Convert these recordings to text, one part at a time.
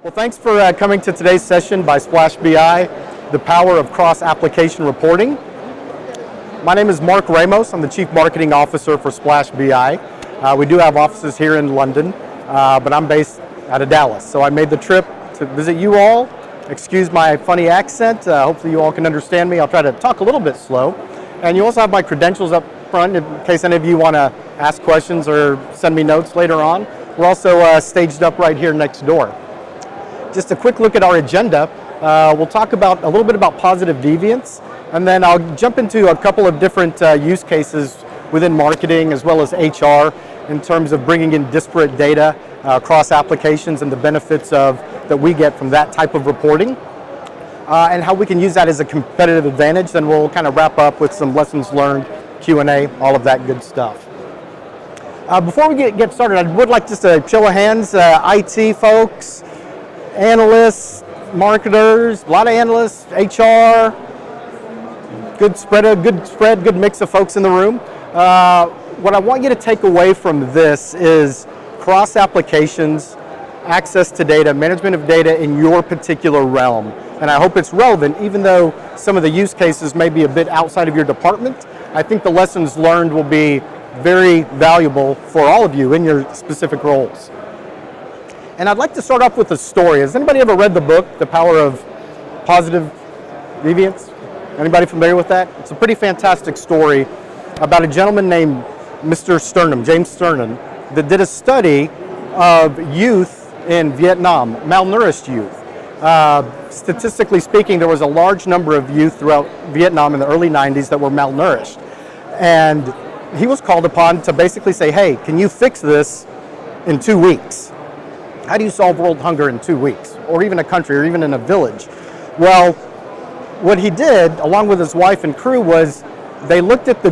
Well, thanks for coming to today's session by SplashBI, the power of cross-application reporting. My name is Marc Ramos. I'm the Chief Marketing Officer for SplashBI. We do have offices here in London, but I'm based out of Dallas. So I made the trip to visit you all. Excuse my funny accent. Hopefully you all can understand me. I'll try to talk a little bit slow. And you also have my credentials up front in case any of you want to ask questions or send me notes later on. We're also staged up right here next door. Just a quick look at our agenda. We'll talk about a little bit about positive deviance, and then I'll jump into a couple of different use cases within marketing as well as HR in terms of bringing in disparate data across applications and the benefits that we get from that type of reporting, and how we can use that as a competitive advantage. Then we'll kind of wrap up with some lessons learned, Q&A, all of that good stuff. Before we get started, I would like just a show of hands, IT folks, analysts, marketers, a lot of analysts, HR, good mix of folks in the room. What I want you to take away from this is cross applications, access to data, management of data in your particular realm. And I hope it's relevant, even though some of the use cases may be a bit outside of your department. I think the lessons learned will be very valuable for all of you in your specific roles. And I'd like to start off with a story. Has anybody ever read the book, The Power of Positive Deviance? Anybody familiar with that? It's a pretty fantastic story about a gentleman named Mr. Sternum, James Sternum, that did a study of youth in Vietnam, malnourished youth. Statistically speaking, there was a large number of youth throughout Vietnam in the early 90s that were malnourished. And he was called upon to basically say, hey, can you fix this in 2 weeks? How do you solve world hunger in 2 weeks, or even a country, or even in a village? Well, what he did, along with his wife and crew, was they looked at the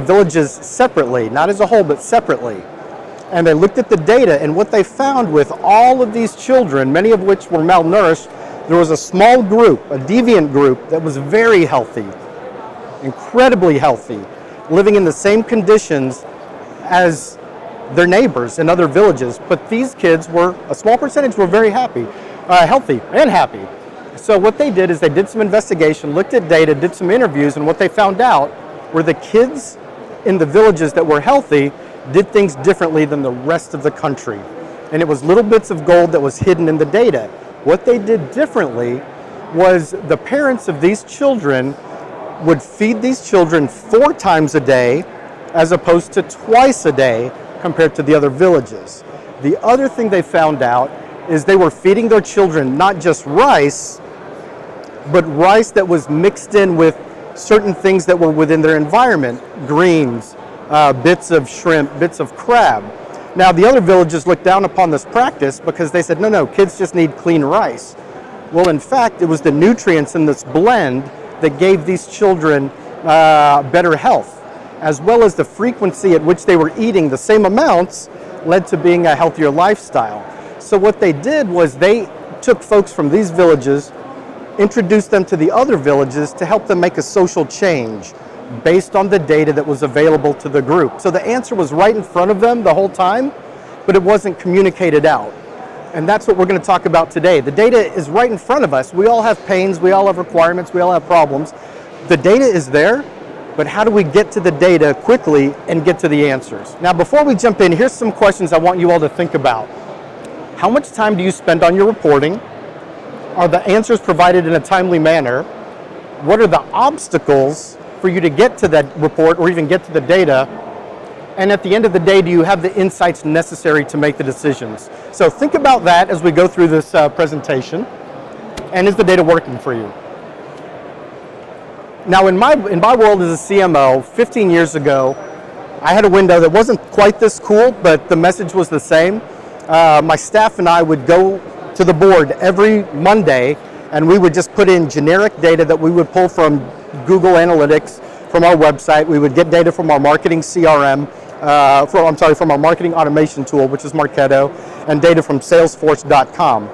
villages separately, not as a whole, but separately. And they looked at the data, and what they found with all of these children, many of which were malnourished, there was a small group, a deviant group, that was very healthy, incredibly healthy, living in the same conditions as their neighbors in other villages. But these kids a small percentage were very happy, healthy and happy. So what they did is they did some investigation, looked at data, did some interviews, and what they found out were the kids in the villages that were healthy did things differently than the rest of the country. And it was little bits of gold that was hidden in the data. What they did differently was the parents of these children would feed these children 4 times a day as opposed to twice a day compared to the other villages. The other thing they found out is they were feeding their children not just rice, but rice that was mixed in with certain things that were within their environment, greens, bits of shrimp, bits of crab. Now the other villages looked down upon this practice because they said, no, kids just need clean rice. Well, in fact, it was the nutrients in this blend that gave these children better health, as well as the frequency at which they were eating the same amounts led to being a healthier lifestyle. So what they did was they took folks from these villages, introduced them to the other villages to help them make a social change based on the data that was available to the group. So the answer was right in front of them the whole time, but it wasn't communicated out. And that's what we're going to talk about today. The data is right in front of us. We all have pains, we all have requirements, we all have problems. The data is there, but how do we get to the data quickly and get to the answers? Now, before we jump in, here's some questions I want you all to think about. How much time do you spend on your reporting? Are the answers provided in a timely manner? What are the obstacles for you to get to that report or even get to the data? And at the end of the day, do you have the insights necessary to make the decisions? So think about that as we go through this presentation. And is the data working for you? Now, in my world as a CMO, 15 years ago, I had a window that wasn't quite this cool, but the message was the same. My staff and I would go to the board every Monday, and we would just put in generic data that we would pull from Google Analytics, from our website. We would get data from our marketing CRM, from our marketing automation tool, which is Marketo, and data from Salesforce.com.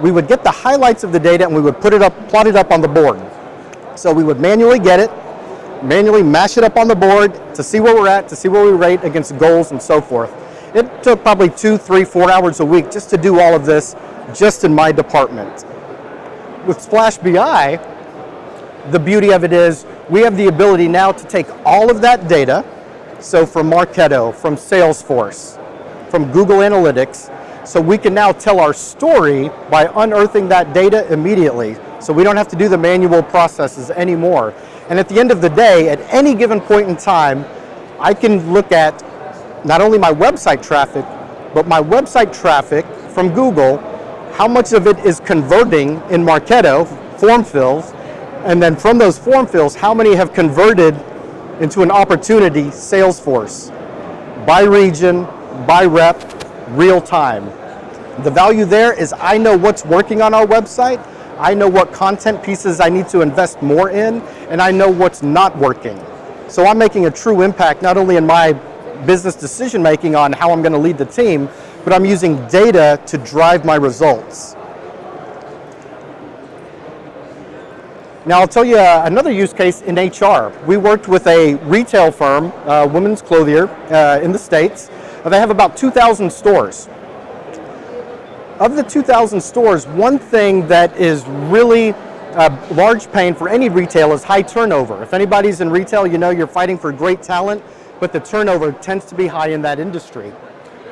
We would get the highlights of the data and we would plot it up on the board. So we would manually get it, manually mash it up on the board to see where we're at, to see where we rate against goals and so forth. It took probably 2, 3, 4 hours a week just to do all of this just in my department. With SplashBI, the beauty of it is we have the ability now to take all of that data, so from Marketo, from Salesforce, from Google Analytics, so we can now tell our story by unearthing that data immediately. So we don't have to do the manual processes anymore. And at the end of the day, at any given point in time, I can look at not only my website traffic, but my website traffic from Google, how much of it is converting in Marketo, form fills, and then from those form fills, how many have converted into an opportunity, Salesforce, by region, by rep, real time. The value there is I know what's working on our website, I know what content pieces I need to invest more in, and I know what's not working. So I'm making a true impact not only in my business decision making on how I'm going to lead the team, but I'm using data to drive my results. Now I'll tell you another use case in HR. We worked with a retail firm, women's clothier in the States. They have about 2,000 stores. Of the 2,000 stores, one thing that is really a large pain for any retail is high turnover. If anybody's in retail, you know you're fighting for great talent, but the turnover tends to be high in that industry.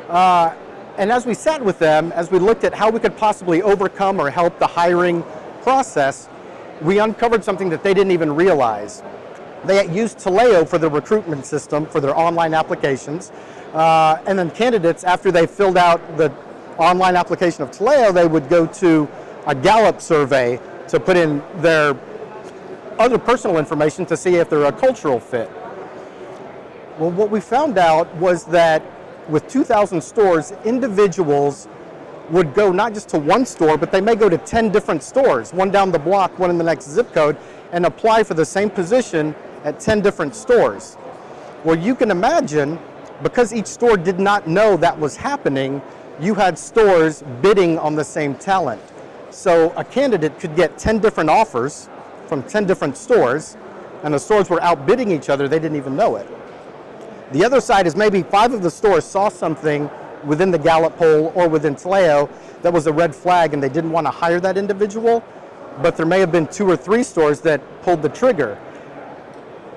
And as we sat with them, as we looked at how we could possibly overcome or help the hiring process, we uncovered something that they didn't even realize. They had used Taleo for the recruitment system for their online applications. And then candidates, after they filled out the online application of Taleo, they would go to a Gallup survey to put in their other personal information to see if they're a cultural fit. Well, what we found out was that with 2,000 stores, individuals would go not just to one store, but they may go to 10 different stores, one down the block, one in the next zip code, and apply for the same position at 10 different stores. Well, you can imagine, because each store did not know that was happening, you had stores bidding on the same talent. So a candidate could get 10 different offers from 10 different stores, and the stores were outbidding each other, they didn't even know it. The other side is maybe 5 of the stores saw something within the Gallup poll or within Taleo that was a red flag and they didn't want to hire that individual, but there may have been 2 or 3 stores that pulled the trigger.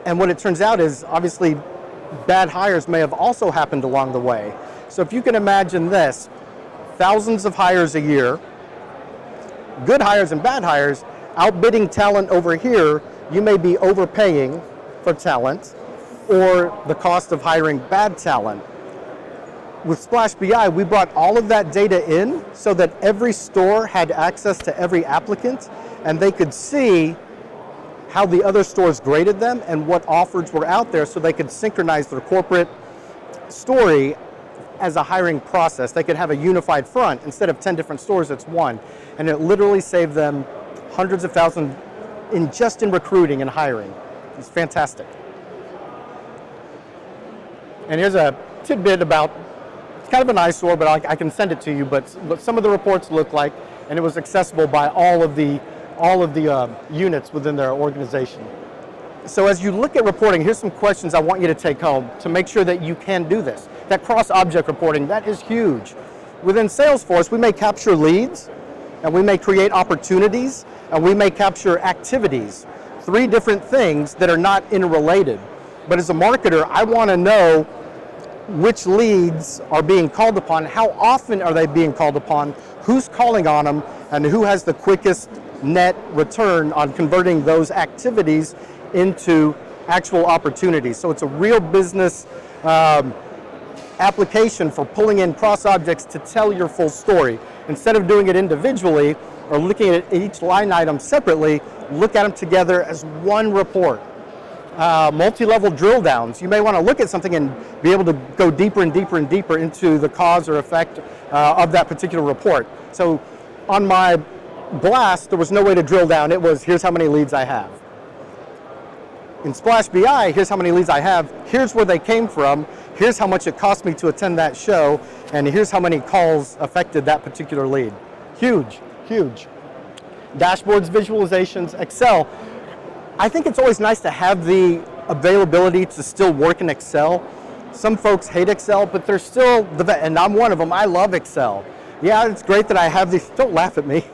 And what it turns out is obviously bad hires may have also happened along the way. So if you can imagine this, thousands of hires a year, good hires and bad hires, outbidding talent over here, you may be overpaying for talent, or the cost of hiring bad talent. With SplashBI, we brought all of that data in so that every store had access to every applicant, and they could see how the other stores graded them and what offers were out there, so they could synchronize their corporate story as a hiring process. They could have a unified front. Instead of 10 different stores, it's one. And it literally saved them hundreds of thousands just in recruiting and hiring. It's fantastic. And here's a tidbit about, it's kind of an eyesore, but I can send it to you, but some of the reports look like, and it was accessible by all of the units within their organization. So as you look at reporting, here's some questions I want you to take home to make sure that you can do this. That cross-object reporting, that is huge. Within Salesforce, we may capture leads, and we may create opportunities, and we may capture activities. 3 different things that are not interrelated. But as a marketer, I want to know which leads are being called upon, how often are they being called upon, who's calling on them, and who has the quickest net return on converting those activities into actual opportunities. So it's a real business application for pulling in cross objects to tell your full story. Instead of doing it individually or looking at each line item separately, look at them together as one report. Multi-level drill downs. You may want to look at something and be able to go deeper and deeper and deeper into the cause or effect of that particular report. So on my blast, there was no way to drill down. It was, here's how many leads I have. In SplashBI, here's how many leads I have, here's where they came from, here's how much it cost me to attend that show, and here's how many calls affected that particular lead. Huge, huge. Dashboards, visualizations, Excel. I think it's always nice to have the availability to still work in Excel. Some folks hate Excel, but they're still, and I'm one of them, I love Excel. Yeah, it's great that I have these, don't laugh at me.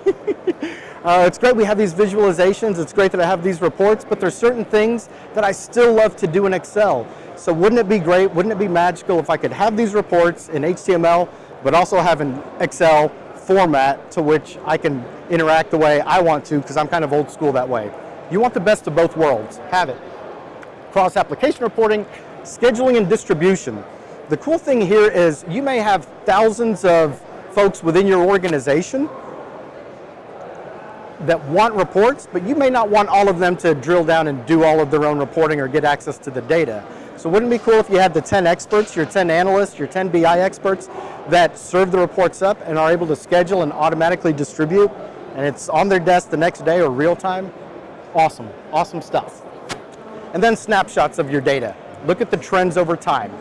It's great we have these visualizations, it's great that I have these reports, but there's certain things that I still love to do in Excel. So wouldn't it be great, wouldn't it be magical if I could have these reports in HTML, but also have an Excel format to which I can interact the way I want to, because I'm kind of old school that way. You want the best of both worlds, have it. Cross-application reporting, scheduling and distribution. The cool thing here is you may have thousands of folks within your organization that want reports, but you may not want all of them to drill down and do all of their own reporting or get access to the data. So wouldn't it be cool if you had the 10 experts, your 10 analysts, your 10 BI experts that serve the reports up and are able to schedule and automatically distribute, and it's on their desk the next day or real time? Awesome, awesome stuff. And then snapshots of your data. Look at the trends over time.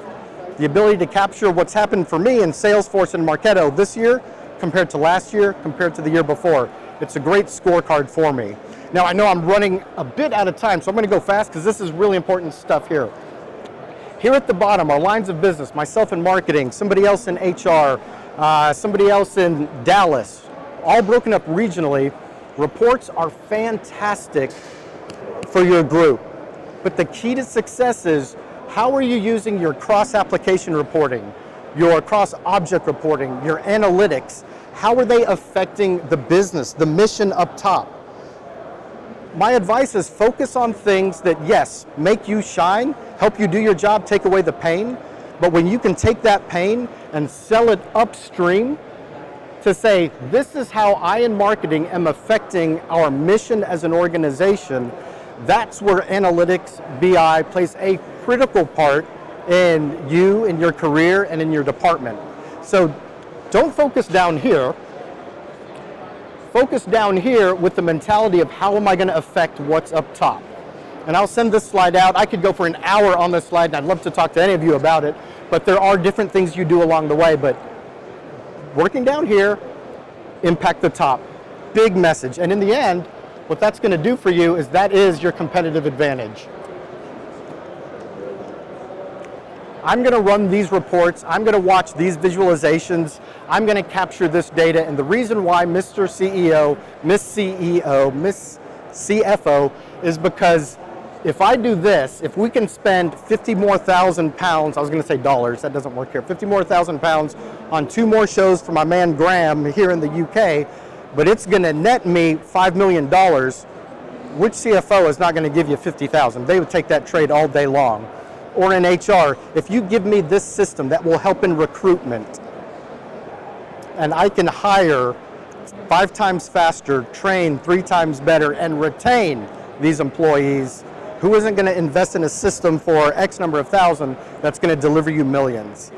The ability to capture what's happened for me in Salesforce and Marketo this year compared to last year, compared to the year before. It's a great scorecard for me. Now I know I'm running a bit out of time, so I'm going to go fast because this is really important stuff here. Here at the bottom are lines of business, myself in marketing, somebody else in HR, somebody else in Dallas, all broken up regionally. Reports are fantastic for your group, but the key to success is how are you using your cross-application reporting, your cross-object reporting, your analytics? How are they affecting the business, the mission up top? My advice is focus on things that, yes, make you shine, help you do your job, take away the pain, but when you can take that pain and sell it upstream to say, this is how I in marketing am affecting our mission as an organization, that's where analytics, BI plays a critical part in you, in your career, and in your department. So don't focus down here. Focus down here with the mentality of how am I going to affect what's up top. And I'll send this slide out. I could go for an hour on this slide, and I'd love to talk to any of you about it, but there are different things you do along the way. But working down here, impact the top. Big message. And in the end, what that's going to do for you is that is your competitive advantage. I'm going to run these reports, I'm going to watch these visualizations, I'm going to capture this data, and the reason why Mr. CEO, Miss CEO, Miss CFO is because if I do this, if we can spend 50 more thousand pounds, I was going to say dollars, that doesn't work here, 50 more thousand pounds on 2 more shows for my man Graham here in the UK, but it's going to net me $5 million, which CFO is not going to give you 50,000? They would take that trade all day long. Or in HR, if you give me this system that will help in recruitment, and I can hire 5 times faster, train 3 times better, and retain these employees, who isn't going to invest in a system for X number of thousand that's going to deliver you millions?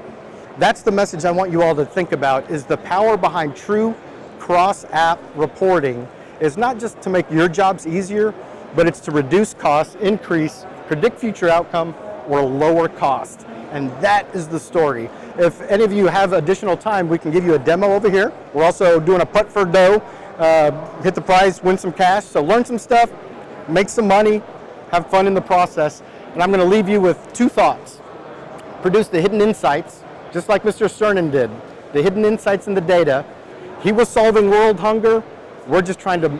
That's the message I want you all to think about, is the power behind true cross-app reporting is not just to make your jobs easier, but it's to reduce costs, increase, predict future outcome, or lower cost. And that is the story. If any of you have additional time, we can give you a demo over here. We're also doing a putt for dough, hit the prize, win some cash. So learn some stuff, make some money, have fun in the process. And I'm going to leave you with 2 thoughts. Produce the hidden insights, just like Mr. Cernan did. The hidden insights in the data. He was solving world hunger. We're just trying to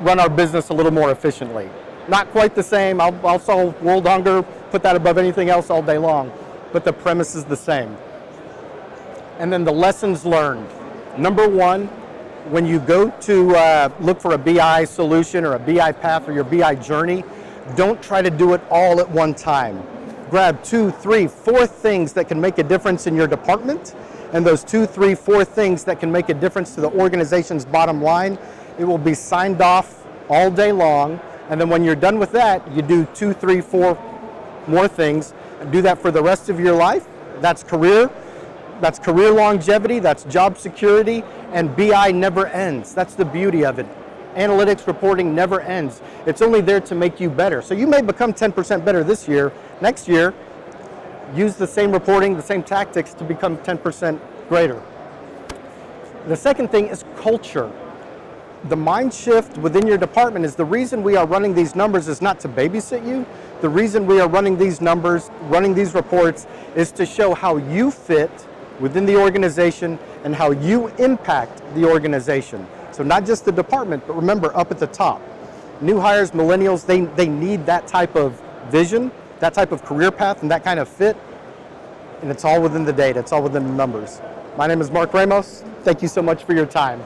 run our business a little more efficiently. Not quite the same. I'll solve world hunger, put that above anything else all day long, but the premise is the same. And then the lessons learned. Number 1, when you go to look for a BI solution or a BI path or your BI journey, don't try to do it all at one time. Grab 2, 3, 4 things that can make a difference in your department, and those 2, 3, 4 things that can make a difference to the organization's bottom line. It will be signed off all day long. And then when you're done with that, you do 2, 3, 4 more things, and do that for the rest of your life. That's career longevity, that's job security, and BI never ends. That's the beauty of it. Analytics reporting never ends. It's only there to make you better. So you may become 10% better this year. Next year, use the same reporting, the same tactics to become 10% greater. The second thing is culture. The mind shift within your department is the reason we are running these numbers is not to babysit you. The reason we are running these numbers, running these reports, is to show how you fit within the organization and how you impact the organization. So not just the department, but remember up at the top. New hires, millennials, they need that type of vision, that type of career path, and that kind of fit. And it's all within the data, it's all within the numbers. My name is Marc Ramos. Thank you so much for your time.